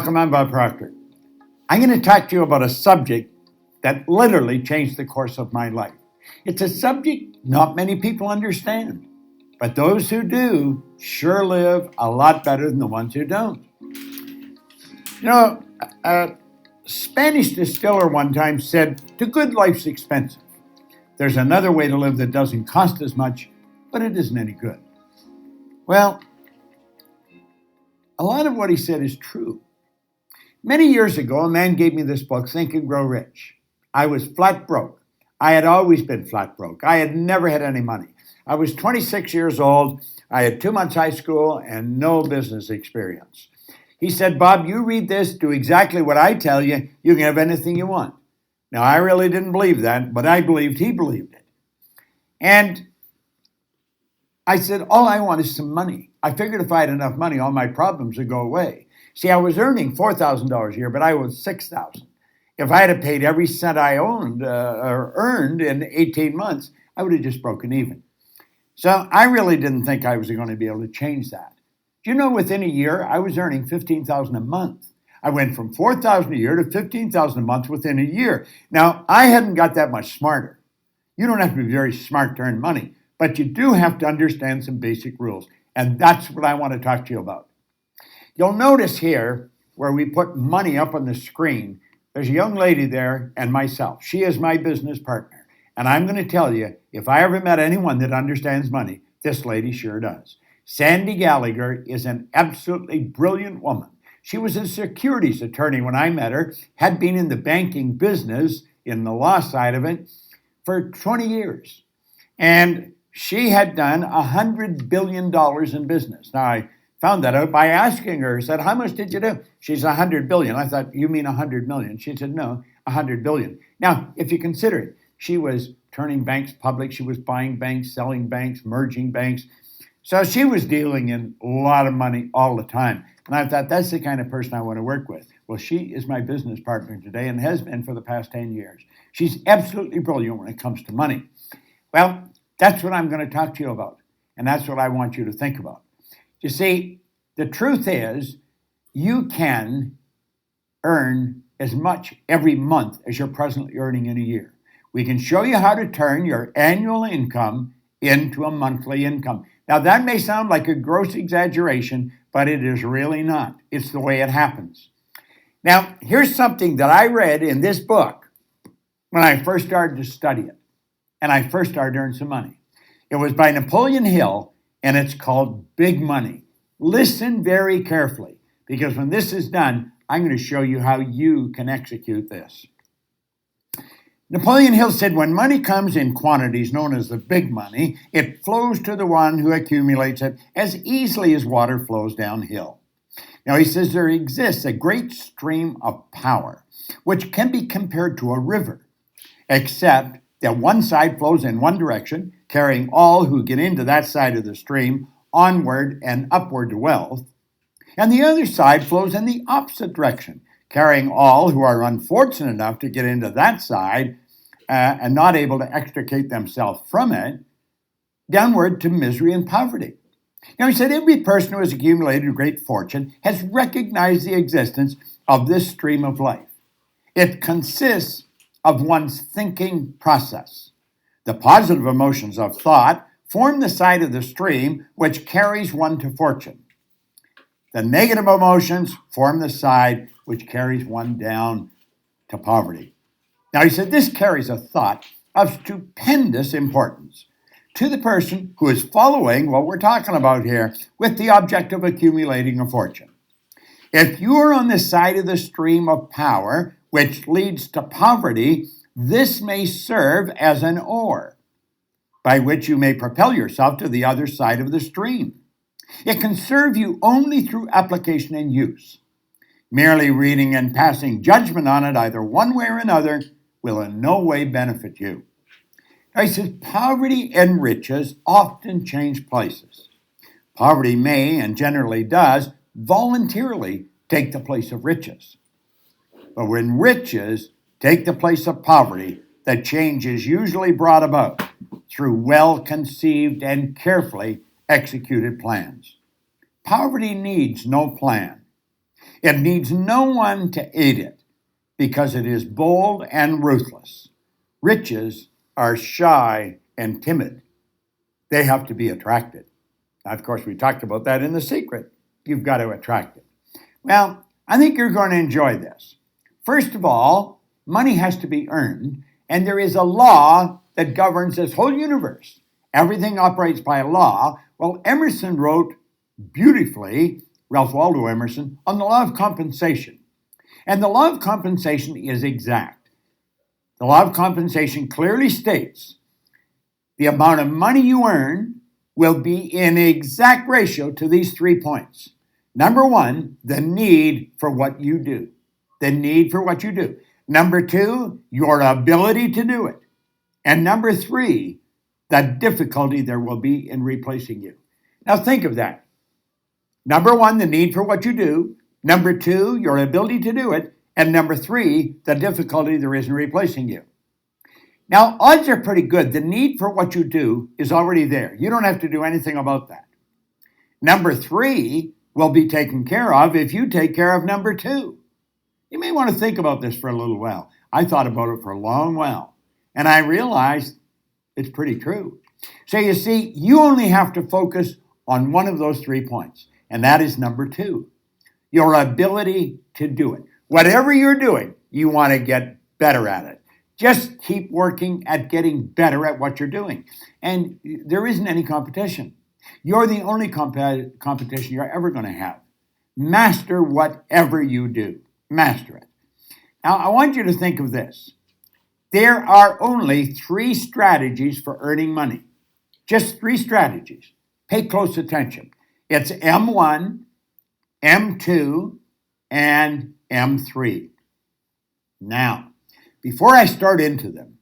Welcome, I'm Bob Proctor. I'm going to talk to you about a subject that literally changed the course of my life. It's a subject not many people understand, but those who do sure live a lot better than the ones who don't. A Spanish distiller one time said, "The good life's expensive. There's another way to live that doesn't cost as much, but it isn't any good." Well, a lot of what he said is true. Many years ago, a man gave me this book, Think and Grow Rich. I was flat broke. I had always been flat broke. I had never had any money. I was 26 years old. I had 2 months high school and no business experience. He said, "Bob, you read this, do exactly what I tell you, you can have anything you want." Now, I really didn't believe that, but I believed he believed it. And I said, all I want is some money. I figured if I had enough money, all my problems would go away. See, I was earning $4,000 a year, but I owed $6,000. If I had paid every cent I owned or earned in 18 months, I would have just broken even. So I really didn't think I was going to be able to change that. Do you know, within a year, I was earning $15,000 a month. I went from $4,000 a year to $15,000 a month within a year. Now, I hadn't got that much smarter. You don't have to be very smart to earn money, but you do have to understand some basic rules. And that's what I want to talk to you about. You'll notice here where we put money up on the screen, there's a young lady there and myself. She is my business partner. And I'm going to tell you, if I ever met anyone that understands money, this lady sure does. Sandy Gallagher is an absolutely brilliant woman. She was a securities attorney when I met her, had been in the banking business, in the law side of it, for 20 years. And she had done $100 billion in business. Now, I found that out by asking her. I said, "How much did you do?" She's $100 billion. I thought, "You mean 100 million?" She said, "No, 100 billion. Now, if you consider it, she was turning banks public. She was buying banks, selling banks, merging banks. So she was dealing in a lot of money all the time. And I thought, that's the kind of person I want to work with. Well, she is my business partner today and has been for the past 10 years. She's absolutely brilliant when it comes to money. Well, that's what I'm going to talk to you about. And that's what I want you to think about. You see, the truth is, you can earn as much every month as you're presently earning in a year. We can show you how to turn your annual income into a monthly income. Now, that may sound like a gross exaggeration, but it is really not. It's the way it happens. Now, here's something that I read in this book when I first started to study it, and I first started to earn some money. It was by Napoleon Hill, and it's called Big Money. Listen very carefully, because when this is done, I'm going to show you how you can execute this. Napoleon Hill said, "When money comes in quantities known as the big money, it flows to the one who accumulates it as easily as water flows downhill." Now, he says there exists a great stream of power, which can be compared to a river, except that one side flows in one direction, carrying all who get into that side of the stream onward and upward to wealth, and the other side flows in the opposite direction, carrying all who are unfortunate enough to get into that side and not able to extricate themselves from it, downward to misery and poverty. Now, he said every person who has accumulated great fortune has recognized the existence of this stream of life. It consists of one's thinking process. The positive emotions of thought form the side of the stream which carries one to fortune. The negative emotions form the side which carries one down to poverty. Now, he said this carries a thought of stupendous importance to the person who is following what we're talking about here with the object of accumulating a fortune. If you are on the side of the stream of power which leads to poverty, this may serve as an oar by which you may propel yourself to the other side of the stream. It can serve you only through application and use. Merely reading and passing judgment on it either one way or another will in no way benefit you. Now, he says poverty and riches often change places. Poverty may, and generally does, voluntarily take the place of riches. But when riches take the place of poverty, the change is usually brought about through well-conceived and carefully executed plans. Poverty needs no plan. It needs no one to aid it because it is bold and ruthless. Riches are shy and timid. They have to be attracted. Now, of course, we talked about that in The Secret. You've got to attract it. Well, I think you're going to enjoy this. First of all, money has to be earned, and there is a law that governs this whole universe. Everything operates by a law. Well, Emerson wrote beautifully, Ralph Waldo Emerson, on the law of compensation. And the law of compensation is exact. The law of compensation clearly states the amount of money you earn will be in exact ratio to these 3 points. Number one, the need for what you do. The need for what you do. Number two, your ability to do it. And number three, the difficulty there will be in replacing you. Now think of that. Number one, the need for what you do. Number two, your ability to do it. And number three, the difficulty there is in replacing you. Now, odds are pretty good. The need for what you do is already there. You don't have to do anything about that. Number three will be taken care of if you take care of number two. You may want to think about this for a little while. I thought about it for a long while, and I realized it's pretty true. So you see, you only have to focus on one of those 3 points, and that is number two, your ability to do it. Whatever you're doing, you want to get better at it. Just keep working at getting better at what you're doing. And there isn't any competition. You're the only competition you're ever going to have. Master whatever you do. Master it. Now, I want you to think of this. There are only 3 strategies for earning money. Just 3 strategies. Pay close attention. It's M1, M2, and M3. Now, before I start into them,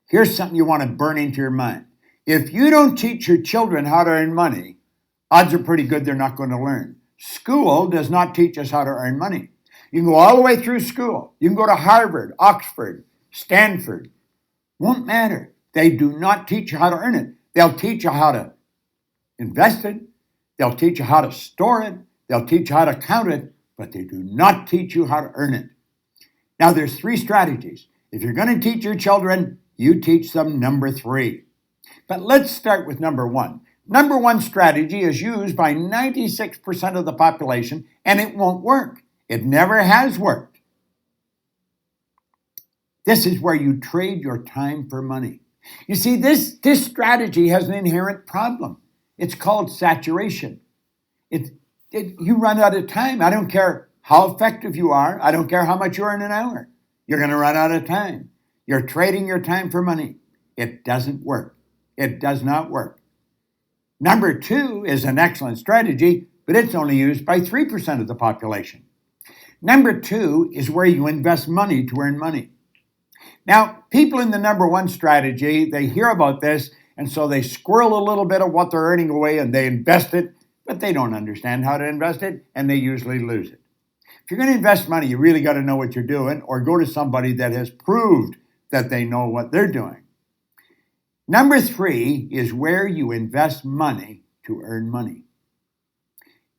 here's something you want to burn into your mind. If you don't teach your children how to earn money, odds are pretty good they're not going to learn. School does not teach us how to earn money. You can go all the way through school. You can go to Harvard, Oxford, Stanford. Won't matter. They do not teach you how to earn it. They'll teach you how to invest it. They'll teach you how to store it. They'll teach you how to count it, but they do not teach you how to earn it. Now, there's 3 strategies. If you're going to teach your children, you teach them number 3. But let's start with number 1. Number 1 strategy is used by 96% of the population, and it won't work. It never has worked. This is where you trade your time for money. You see, this strategy has an inherent problem. It's called saturation. You run out of time. I don't care how effective you are. I don't care how much you earn an hour. You're going to run out of time. You're trading your time for money. It doesn't work. It does not work. Number 2 is an excellent strategy, but it's only used by 3% of the population. Number 2 is where you invest money to earn money. Now, people in the number 1 strategy, they hear about this, and so they squirrel a little bit of what they're earning away and they invest it, but they don't understand how to invest it, and they usually lose it. If you're going to invest money, you really got to know what you're doing, or go to somebody that has proved that they know what they're doing. Number 3 is where you invest money to earn money.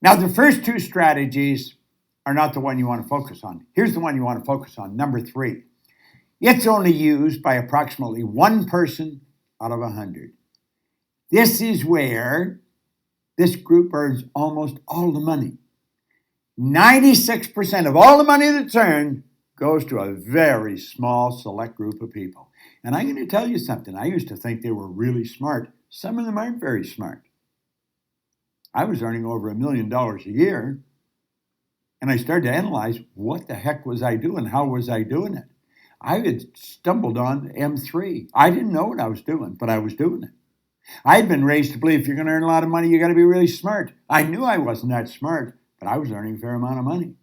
Now, the first 2 strategies are not the one you want to focus on. Here's the one you want to focus on, number 3. It's only used by approximately 1 person out of 100. This is where this group earns almost all the money. 96% of all the money that's earned goes to a very small select group of people. And I'm going to tell you something. I used to think they were really smart. Some of them aren't very smart. I was earning over $1 million a year, and I started to analyze what the heck was I doing? How was I doing it? I had stumbled on M3. I didn't know what I was doing, but I was doing it. I had been raised to believe if you're going to earn a lot of money, you got to be really smart. I knew I wasn't that smart, but I was earning a fair amount of money.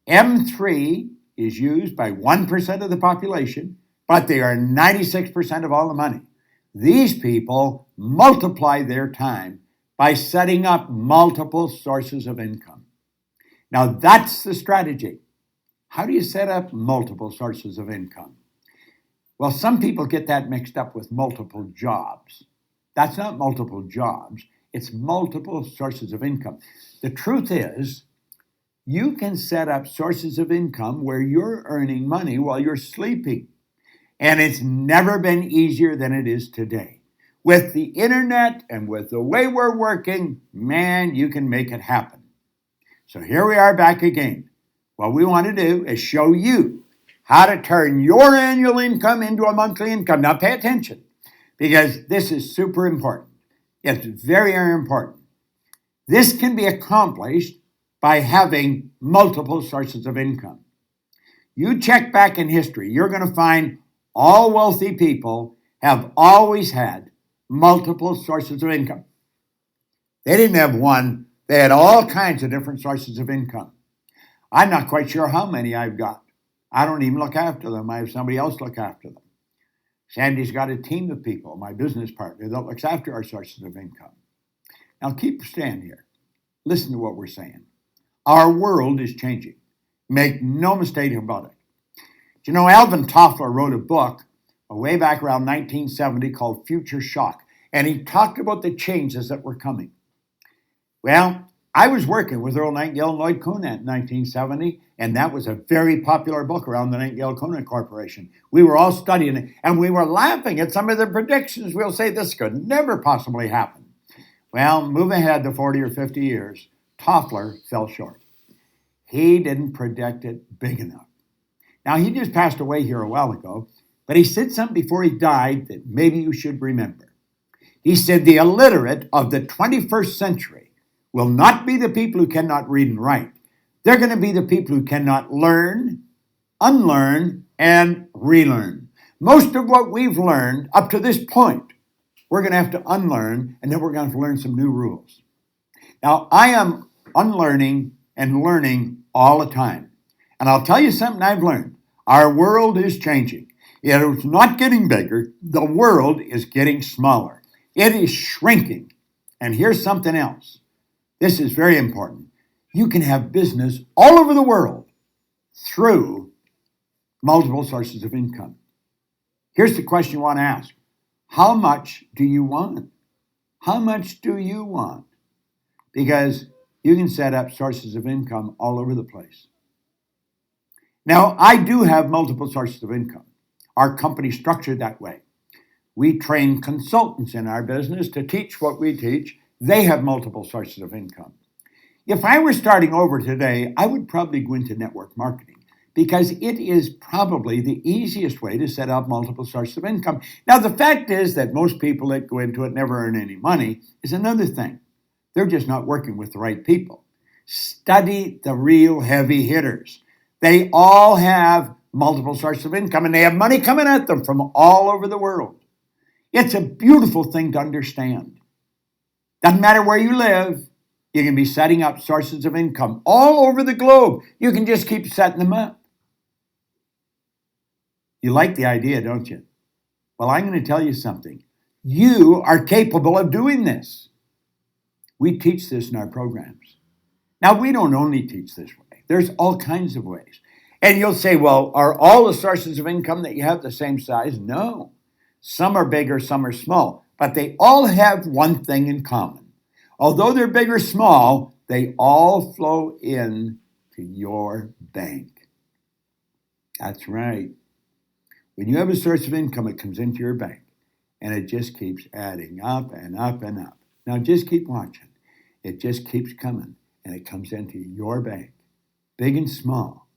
M3 is used by 1% of the population, but they are 96% of all the money. These people multiply their time by setting up multiple sources of income. Now, that's the strategy. How do you set up multiple sources of income? Well, some people get that mixed up with multiple jobs. That's not multiple jobs. It's multiple sources of income. The truth is, You can set up sources of income where you're earning money while you're sleeping. And it's never been easier than it is today. With the internet and with the way we're working, man, you can make it happen. So here we are back again. What we want to do is show you how to turn your annual income into a monthly income. Now pay attention, because this is super important. It's very, very important. This can be accomplished by having multiple sources of income. You check back in history, you're going to find all wealthy people have always had multiple sources of income. They didn't have one, they had all kinds of different sources of income. I'm not quite sure how many I've got. I don't even look after them. I have somebody else look after them. Sandy's got a team of people, my business partner, that looks after our sources of income. Now keep stand here. Listen to what we're saying. Our world is changing. Make no mistake about it. You know, Alvin Toffler wrote a book way back around 1970 called Future Shock, and he talked about the changes that were coming. Well, I was working with Earl Nightingale and Lloyd Conant in 1970, and that was a very popular book around the Nightingale-Conant Corporation. We were all studying it, and we were laughing at some of the predictions. We'll say this could never possibly happen. Well, move ahead to 40 or 50 years, Toffler fell short. He didn't predict it big enough. Now, he just passed away here a while ago, but he said something before he died that maybe you should remember. He said the illiterate of the 21st century will not be the people who cannot read and write. They're going to be the people who cannot learn, unlearn, and relearn. Most of what we've learned up to this point, we're going to have to unlearn, and then we're going to have to learn some new rules. Now, I am unlearning and learning all the time. And I'll tell you something I've learned. Our world is changing. It is not getting bigger. The world is getting smaller. It is shrinking. And here's something else. This is very important. You can have business all over the world through multiple sources of income. Here's the question you want to ask. How much do you want? How much do you want? Because you can set up sources of income all over the place. Now, I do have multiple sources of income. Our company's structured that way. We train consultants in our business to teach what we teach. They have multiple sources of income. If I were starting over today, I would probably go into network marketing because it is probably the easiest way to set up multiple sources of income. Now, the fact is that most people that go into it never earn any money is another thing. They're just not working with the right people. Study the real heavy hitters. They all have multiple sources of income, and they have money coming at them from all over the world. It's a beautiful thing to understand. Doesn't matter where you live, you can be setting up sources of income all over the globe. You can just keep setting them up. You like the idea, don't you? Well, I'm going to tell you something. You are capable of doing this. We teach this in our programs. Now, we don't only teach this way. There's all kinds of ways. And you'll say, well, are all the sources of income that you have the same size? No. Some are bigger, some are small. But they all have one thing in common. Although they're big or small, they all flow in to your bank. That's right. When you have a source of income, it comes into your bank. And it just keeps adding up and up and up. Now just keep watching. It just keeps coming. And it comes into your bank. Big and small.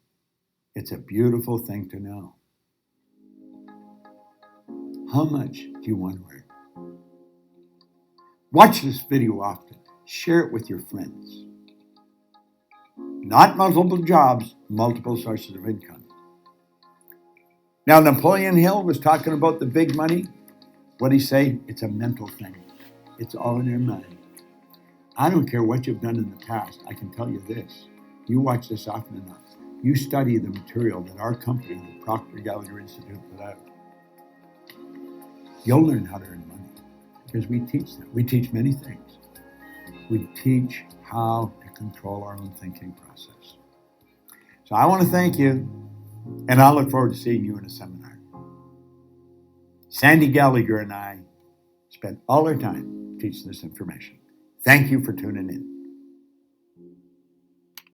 It's a beautiful thing to know. How much do you want to earn? Watch this video often. Share it with your friends. Not multiple jobs, multiple sources of income. Now, Napoleon Hill was talking about the big money. What did he say? It's a mental thing. It's all in your mind. I don't care what you've done in the past. I can tell you this. You watch this often enough. You study the material that our company, the Proctor Gallagher Institute, put out. You'll learn how to earn money because we teach that. We teach many things. We teach how to control our own thinking process. So I want to thank you, and I look forward to seeing you in a seminar. Sandy Gallagher and I spent all our time teaching this information. Thank you for tuning in.